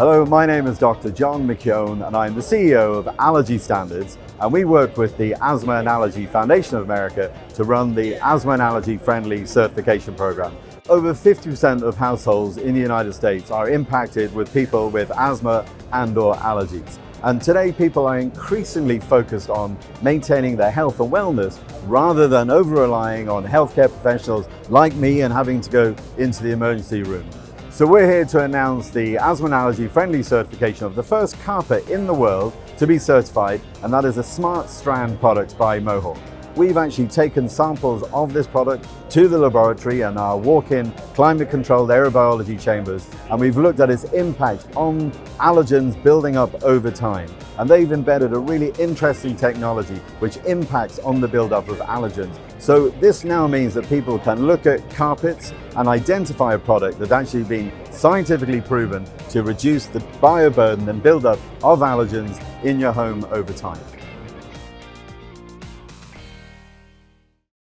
Hello, my name is Dr. John McKeown and I'm the CEO of Allergy Standards, and we work with the Asthma and Allergy Foundation of America to run the Asthma and Allergy Friendly Certification Program. Over 50% of households in the United States are impacted with people with asthma and/or allergies. And today people are increasingly focused on maintaining their health and wellness rather than over-relying on healthcare professionals like me and having to go into the emergency room. So we're here to announce the Asthma and Allergy Friendly certification of the first carpet in the world to be certified, and that is a SmartStrand product by Mohawk. We've actually taken samples of this product to the laboratory and our walk-in climate-controlled aerobiology chambers, and we've looked at its impact on allergens building up over time. And they've embedded a really interesting technology which impacts on the buildup of allergens. So this now means that people can look at carpets and identify a product that's actually been scientifically proven to reduce the bioburden and buildup of allergens in your home over time.